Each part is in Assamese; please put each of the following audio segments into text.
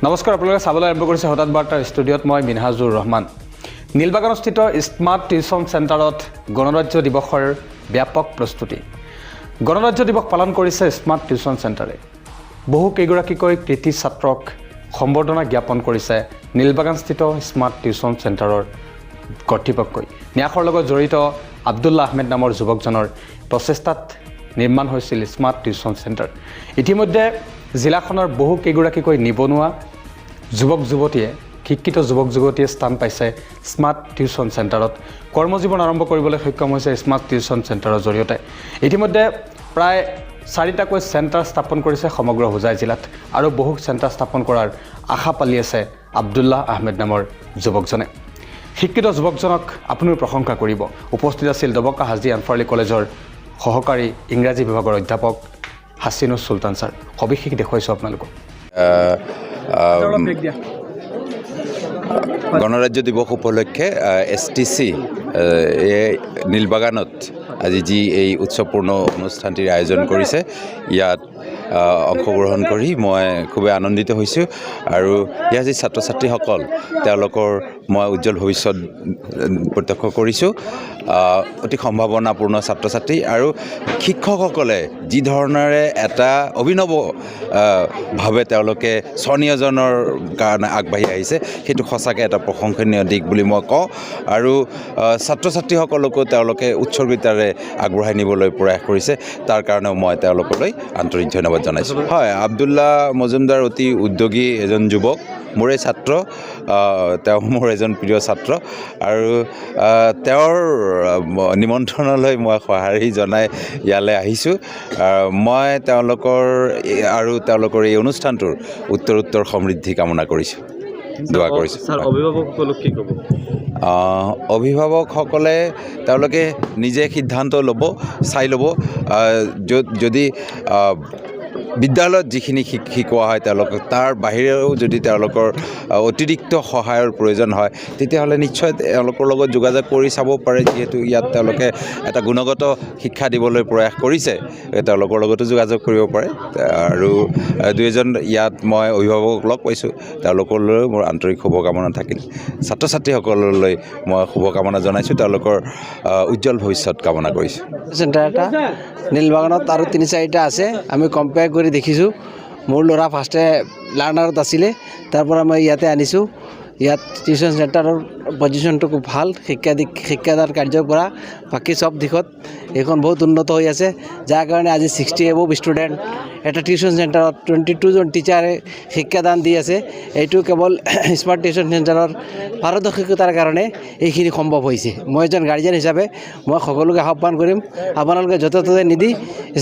নমস্কাৰ আপোনালোকে চাবলৈ আৰম্ভ কৰিছে হঠাৎ বাৰ্তাৰ ষ্টুডিঅ'ত মই মিনহাজুৰ ৰহমান। নীলবাগানস্থিত স্মাৰ্ট টিউচন চেণ্টাৰত গণৰাজ্য দিৱসৰ ব্যাপক প্ৰস্তুতি। গণৰাজ্য দিৱস পালন কৰিছে স্মাৰ্ট টিউচন চেণ্টাৰে। বহু কেইগৰাকীকৈ কৃতি ছাত্ৰক সম্বৰ্ধনা জ্ঞাপন কৰিছে নীলবাগানস্থিত স্মাৰ্ট টিউচন চেণ্টাৰৰ কৰ্তৃপক্ষই। ন্যাসৰ লগত জড়িত আব্দুল্লাহ আহমেদ নামৰ যুৱকজনৰ প্ৰচেষ্টাত নিৰ্মাণ হৈছিল স্মাৰ্ট টিউচন চেণ্টাৰ। ইতিমধ্যে জিলাখনৰ বহু কেইগৰাকীকৈ নিবনুৱা যুৱক যুৱতীয়ে শিক্ষিত যুৱক যুৱতীয়ে স্থান পাইছে স্মাৰ্ট টিউচন চেণ্টাৰত। কৰ্মজীৱন আৰম্ভ কৰিবলৈ সক্ষম হৈছে স্মাৰ্ট টিউচন চেণ্টাৰৰ জৰিয়তে। ইতিমধ্যে প্ৰায় 4টাকৈ চেণ্টাৰ স্থাপন কৰিছে সমগ্ৰ হোজাই জিলাত আৰু বহু চেণ্টাৰ স্থাপন কৰাৰ আশা পালি আছে আব্দুল্লাহ আহমেদ নামৰ যুৱকজনে। শিক্ষিত যুৱকজনক আপুনিও প্ৰশংসা কৰিব। উপস্থিত আছিল দবকা হাজি আনফাৰলি কলেজৰ সহকাৰী ইংৰাজী বিভাগৰ অধ্যাপক হাছিনুছ চুলতান ছাৰ। সবিশেষ দেখুৱাইছোঁ আপোনালোকক। গণৰাজ্য দিৱস উপলক্ষে STC নীলবাগানত আজি যি এই উৎসৱপূৰ্ণ অনুষ্ঠানটিৰ আয়োজন কৰিছে, ইয়াত অংশগ্ৰহণ কৰি মই খুবেই আনন্দিত হৈছোঁ। আৰু ইয়াৰ যি ছাত্ৰ ছাত্ৰীসকল, তেওঁলোকৰ মই উজ্জ্বল ভৱিষ্যত প্ৰত্যক্ষ কৰিছোঁ। অতি সম্ভাৱনাপূৰ্ণ ছাত্ৰ ছাত্ৰী আৰু শিক্ষকসকলে যি ধৰণেৰে এটা অভিনৱ ভাৱে তেওঁলোকে স্বনিয়োজনৰ কাৰণে আগবাঢ়ি আহিছে, সেইটো সঁচাকৈ এটা প্ৰশংসনীয় দিশ বুলি মই কওঁ। আৰু ছাত্ৰ ছাত্ৰীসকলকো তেওঁলোকে উৎসৰ্গিতাৰে আগবঢ়াই নিবলৈ প্ৰয়াস কৰিছে, তাৰ কাৰণেও মই তেওঁলোকলৈ আন্তৰিক ধন্যবাদ জনাইছোঁ। হয়, আব্দুল্লাহ মজুমদাৰ অতি উদ্যোগী এজন যুৱক, মোৰে ছাত্ৰ। তেওঁ মোৰ এজন প্ৰিয় ছাত্ৰ আৰু তেওঁৰ নিমন্ত্ৰণলৈ মই সঁহাৰি জনাই ইয়ালৈ আহিছোঁ। মই তেওঁলোকৰ আৰু তেওঁলোকৰ এই অনুষ্ঠানটোৰ উত্তৰ সমৃদ্ধি কামনা কৰিছোঁ, দোৱা কৰিছোঁ। অভিভাৱকসকলক কি ক'ব? অভিভাৱকসকলে তেওঁলোকে নিজে সিদ্ধান্ত ল'ব, চাই ল'ব। যদি বিদ্যালয়ত যিখিনি শিকোৱা হয় তেওঁলোকক তাৰ বাহিৰেও যদি তেওঁলোকৰ অতিৰিক্ত সহায়ৰ প্ৰয়োজন হয়, তেতিয়াহ'লে নিশ্চয় তেওঁলোকৰ লগত যোগাযোগ কৰি চাব পাৰে। যিহেতু ইয়াত তেওঁলোকে এটা গুণগত শিক্ষা দিবলৈ প্ৰয়াস কৰিছে, তেওঁলোকৰ লগতো যোগাযোগ কৰিব পাৰে। আৰু দুই এজন ইয়াত মই অভিভাৱকক লগ পাইছোঁ, তেওঁলোকলৈও মোৰ আন্তৰিক শুভকামনা থাকিল। ছাত্ৰ ছাত্ৰীসকললৈ মই শুভকামনা জনাইছোঁ, তেওঁলোকৰ উজ্জ্বল ভৱিষ্যত কামনা কৰিছোঁ। চেণ্টাৰ এটা নীলবাগানত আৰু 3-4টা আছে। আমি কম্পেয়াৰ কৰি দেখিছোঁ। মোৰ ল'ৰা ফাৰ্ষ্টে লাৰ্ণাৰত আছিলে, তাৰ পৰা মই ইয়াতে আনিছোঁ। ইয়াত টিউচন চেণ্টাৰৰ পজিশ্যনটো খুব ভাল। শিক্ষাদান কাৰ্যৰ পৰা বাকী চব দিশত এইখন বহুত উন্নত হৈ আছে, যাৰ কাৰণে আজি 60 এবভ ষ্টুডেণ্ট এটা টিউচন চেণ্টাৰত 22জন টিচাৰে শিক্ষাদান দি আছে। এইটো কেৱল স্মাৰ্ট টিউচন চেণ্টাৰৰ পাৰদৰ্শিতাৰ কাৰণে এইখিনি সম্ভৱ হৈছে। মই এজন গাৰ্জেন হিচাপে মই সকলোকে আহ্বান কৰিম, আপোনালোকে য'তে ত'তে নিদি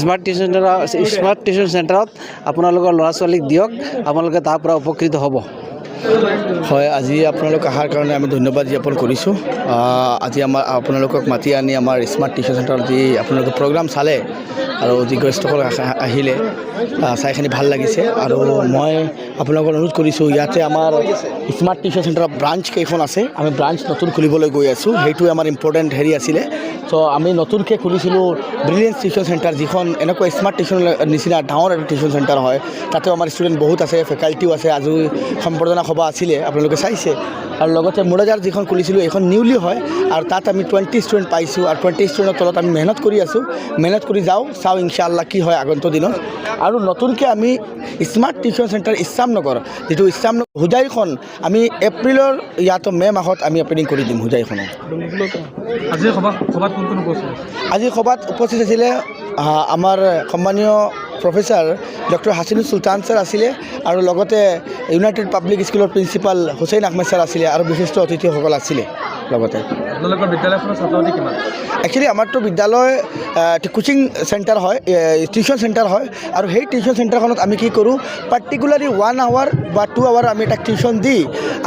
স্মাৰ্ট টিউচন চেণ্টাৰত আপোনালোকৰ ল'ৰা ছোৱালীক দিয়ক, আপোনালোকে তাৰ পৰা উপকৃত হ'ব। হয়, আজি আপোনালোক অহাৰ কাৰণে আমি ধন্যবাদ জ্ঞাপন কৰিছোঁ। আজি আপোনালোকক মাতি আনি আমাৰ স্মাৰ্ট টিউচন চেণ্টাৰত যি আপোনালোকে প্ৰগ্ৰাম চালে আৰু যি গেষ্টসকল আহিলে, চাইখিনি ভাল লাগিছে। আৰু মই আপোনালোকক অনুৰোধ কৰিছোঁ, ইয়াতে আমাৰ স্মাৰ্ট টিউচন চেণ্টাৰৰ ব্ৰাঞ্চ কেইখন আছে। আমি ব্ৰাঞ্চ নতুন খুলিবলৈ গৈ আছোঁ, সেইটোৱে আমাৰ ইম্পৰ্টেণ্ট আছিলে। চ' আমি নতুনকৈ খুলিছিলোঁ ব্ৰিলিয়েঞ্চ টিউচন চেণ্টাৰ, যিখন এনেকুৱা স্মাৰ্ট টিউচন নিচিনা ডাঙৰ এটা টিউচন চেণ্টাৰ হয়। তাতেও আমাৰ ষ্টুডেণ্ট বহুত আছে, ফেকাল্টিও আছে। আজি সম্বৰ্ধনা সভা আছিলে, আপোনালোকে চাইছে। আৰু লগতে মোৰাজাৰ যিখন খুলিছিলোঁ, এইখন নিউলি হয় আৰু তাত আমি 20 ষ্টুডেণ্ট পাইছোঁ। আৰু 20 ষ্টুডেণ্টৰ তলত আমি মেহনত কৰি আছোঁ, মেহনত কৰি চাওঁ ইনশাআল্লাহ কি হয় আগন্তুক দিনত। আৰু নতুনকৈ আমি স্মাৰ্ট টিউচন চেণ্টাৰ ইছলামনগৰ, যিটো ইছলামনগৰ হোজাইখন আমি এপ্ৰিলৰ মে' মাহত আমি অপেনিং কৰি দিম হোজাইখনত। আজি সভাত উপস্থিত আছিলে আমাৰ সন্মানীয় প্ৰফেচাৰ ডক্টৰ হাছিনুছ চুলতান ছাৰ আছিলে, আৰু লগতে ইউনাইটেড পাব্লিক স্কুলৰ প্ৰিন্সিপাল হুছেইন আহমেদ ছাৰ আছিলে, আৰু বিশিষ্ট অতিথিসকল আছিলে। লগতে আপোনালোকৰ বিদ্যালয়খনৰ ছাত্ৰ-ছাত্ৰী কিমান? একচুৱেলি আমাৰতো বিদ্যালয় কোচিং চেণ্টাৰ হয়, টিউচন চেণ্টাৰ হয়। আৰু সেই টিউচন চেণ্টাৰখনত আমি কি কৰোঁ, পাৰ্টিকুলাৰলি 1 আৱাৰ বা 2 আৱাৰ আমি এটা টিউচন দি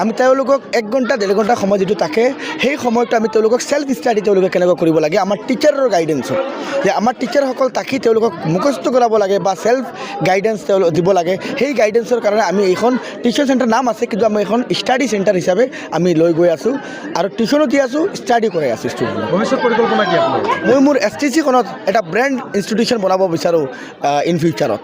আমি তেওঁলোকক 1 ঘণ্টা 1.5 ঘণ্টা সময় যিটো থাকে, সেই সময়টো আমি তেওঁলোকক চেল্ফ ষ্টাডি তেওঁলোকে কেনেকৈ কৰিব লাগে আমাৰ টিচাৰৰ গাইডেঞ্চত, যে আমাৰ টিচাৰসকল তাকি তেওঁলোকক মুখস্থ কৰাব লাগে বা চেল্ফ গাইডেঞ্চ দিব লাগে। সেই গাইডেঞ্চৰ কাৰণে আমি এইখন টিউচন চেণ্টাৰ নাম আছে, কিন্তু আমি এখন ষ্টাডি চেণ্টাৰ হিচাপে আমি লৈ গৈ আছোঁ আৰু টিউচনো দি আছোঁ, ষ্টাডি কৰাই আছোঁ ষ্টুডেণ্ট। ভৱিষ্যত পৰিকল্পনা কি আপোনাৰ? মই মোৰ STC খনত এটা ব্ৰেণ্ড ইনষ্টিটিউশ্যন বনাব বিচাৰোঁ ইন ফিউচাৰত।